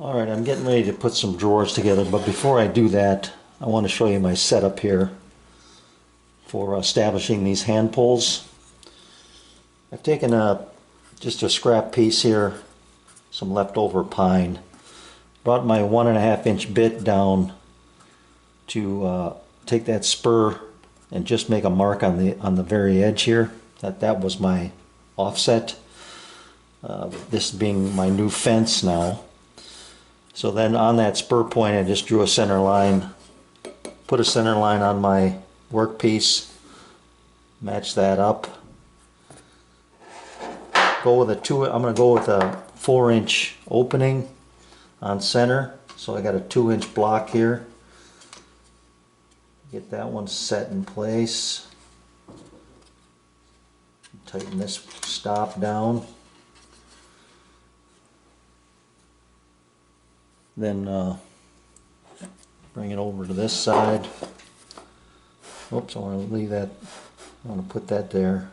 Alright, I'm getting ready to put some drawers together, but before I do that, I want to show you my setup here for establishing these hand pulls. I've taken just a scrap piece here, some leftover pine, brought my 1.5 inch bit down to take that spur and just make a mark on the very edge here. That was my offset. This being my new fence now. So then on that spur point I just drew a center line, put a center line on my workpiece, match that up. I'm going to go with a 4-inch opening on center. So I got a 2-inch block here. Get that one set in place. Tighten this stop down. Then bring it over to this side. Oops, I want to leave that. I want to put that there.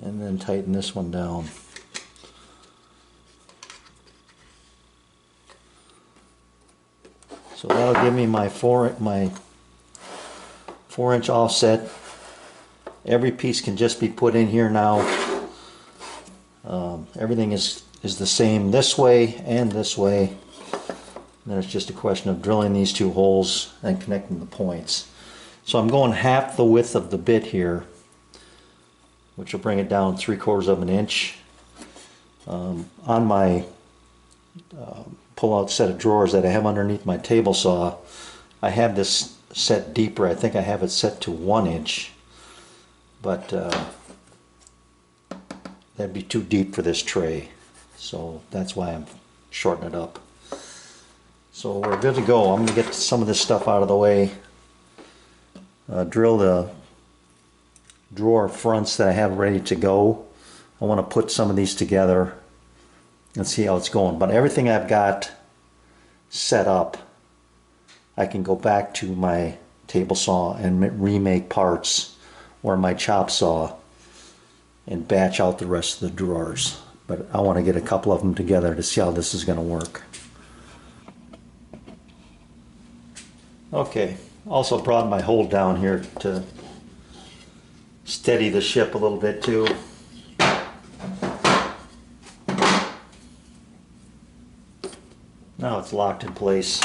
And then tighten this one down. So that'll give me my 4-inch offset. Every piece can just be put in here now. Everything is the same this way and this way. And then it's just a question of drilling these two holes and connecting the points. So I'm going half the width of the bit here, which will bring it down 3/4 of an inch. On my pull-out set of drawers that I have underneath my table saw, I have this set deeper. I think I have it set to 1 inch, but that'd be too deep for this tray, so that's why I'm shortening it up. So we're good to go. I'm going to get some of this stuff out of the way, drill the drawer fronts that I have ready to go. I want to put some of these together and see how it's going, but everything I've got set up, I can go back to my table saw and remake parts, or my chop saw, and batch out the rest of the drawers. But I want to get a couple of them together to see how this is going to work. Okay, also brought my hold down here to steady the ship a little bit too. Now it's locked in place.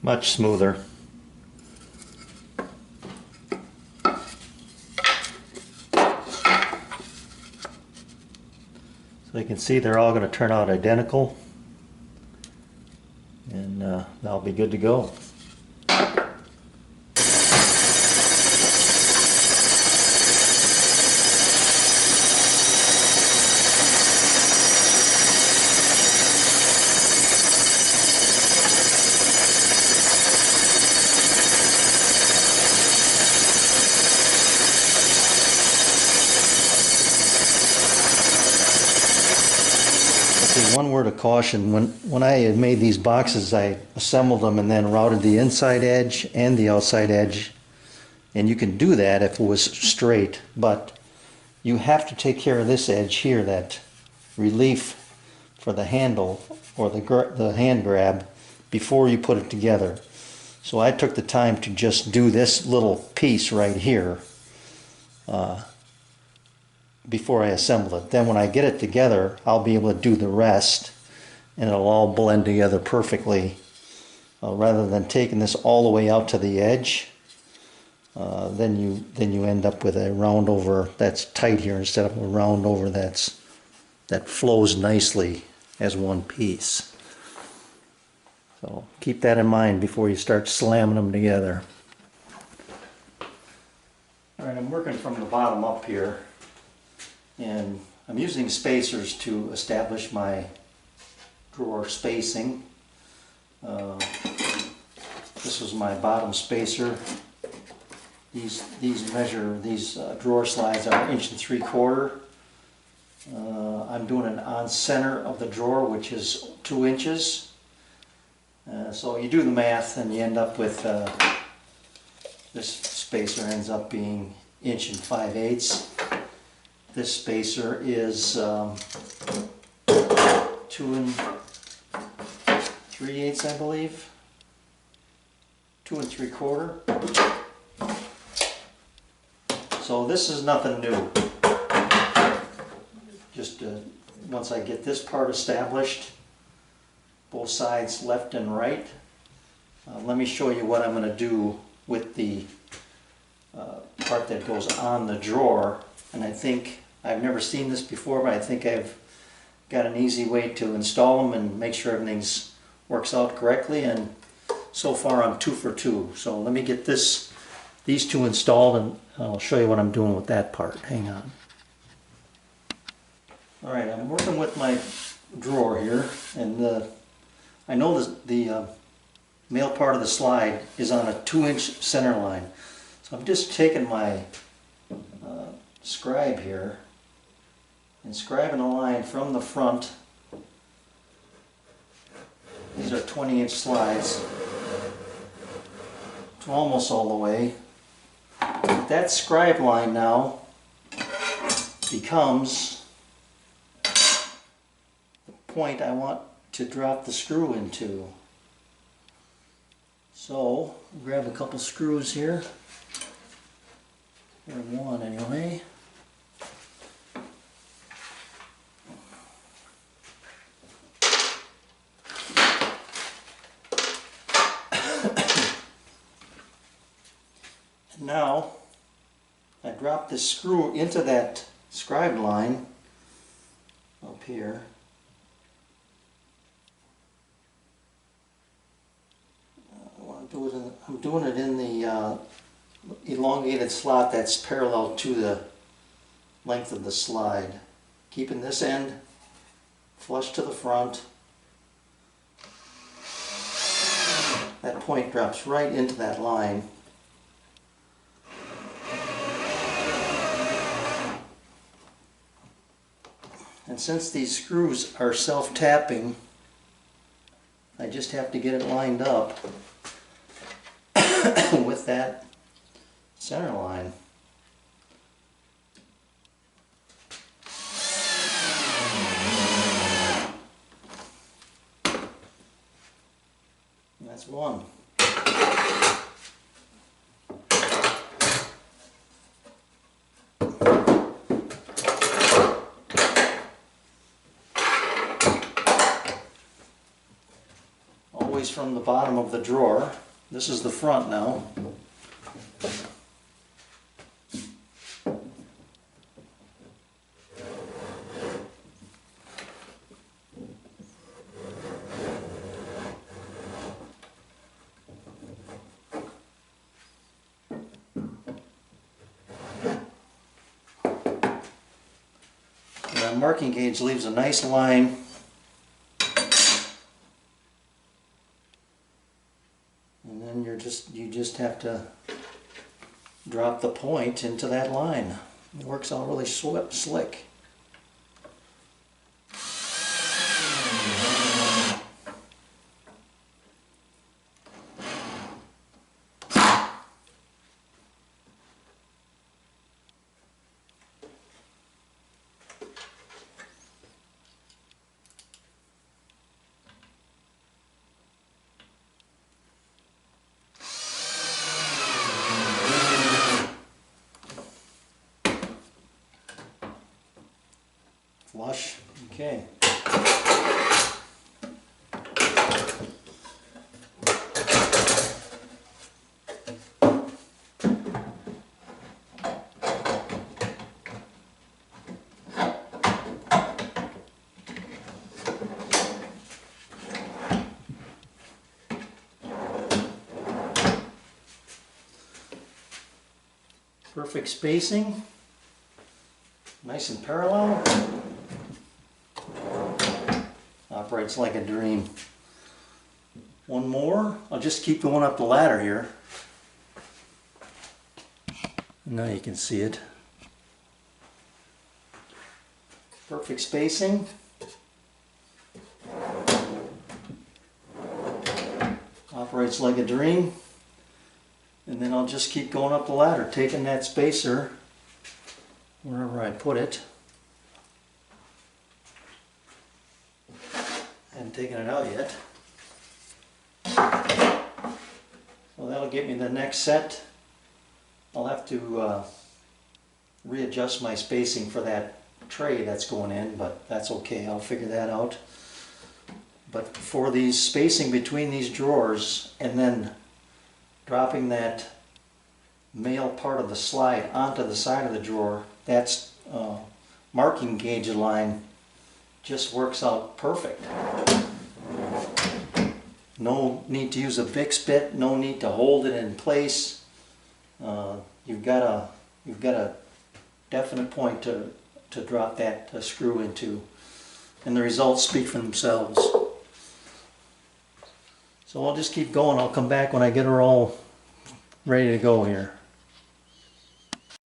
Much smoother. So you can see they're all going to turn out identical, and that'll be good to go. One word of caution: when I had made these boxes, I assembled them and then routed the inside edge and the outside edge, and you can do that if it was straight, but you have to take care of this edge here, that relief for the handle or the hand grab, before you put it together. So I took the time to just do this little piece right here before I assemble it. Then when I get it together, I'll be able to do the rest and it'll all blend together perfectly. Rather than taking this all the way out to the edge, then you end up with a round over that's tight here instead of a round over that flows nicely as one piece. So keep that in mind before you start slamming them together. Alright, I'm working from the bottom up here, and I'm using spacers to establish my drawer spacing. This is my bottom spacer. These drawer slides are 1 3/4 inches. I'm doing it on center of the drawer, which is 2 inches. So you do the math and you end up with this spacer ends up being 1 5/8 inches. This spacer is 2 3/8, I believe. 2 3/4. So this is nothing new. Just once I get this part established, both sides left and right, let me show you what I'm going to do with the part that goes on the drawer. And I think, I've never seen this before, but I think I've got an easy way to install them and make sure everything's works out correctly, and so far I'm 2 for 2. So let me get these two installed and I'll show you what I'm doing with that part. Hang on. Alright, I'm working with my drawer here, and I know the male part of the slide is on a 2-inch center line. So I'm just taking my scribe here and scribing a line from the front. These are 20-inch slides to almost all the way. That scribe line now becomes the point I want to drop the screw into. So grab a couple screws here, or one anyway. Now, I drop this screw into that scribe line up here. I'm doing it in the elongated slot that's parallel to the length of the slide. Keeping this end flush to the front. That point drops right into that line. And since these screws are self-tapping, I just have to get it lined up with that center line. And that's one. Always from the bottom of the drawer. This is the front now. The marking gauge leaves a nice line. And then you just have to drop the point into that line. It works out really slick. Flush. Okay. Perfect spacing, nice and parallel, operates like a dream. One more, I'll just keep going up the ladder here. Now you can see it. Perfect spacing. Operates like a dream. And then I'll just keep going up the ladder, taking that spacer wherever I put it. I haven't taken it out yet. So that'll get me the next set. I'll have to readjust my spacing for that tray that's going in, but that's okay, I'll figure that out. But for the spacing between these drawers and then dropping that male part of the slide onto the side of the drawer, that's marking gauge line just works out perfect. No need to use a Vicks bit, no need to hold it in place. You've got a definite point to drop that screw into, and the results speak for themselves. So I'll just keep going. I'll come back when I get her all ready to go here.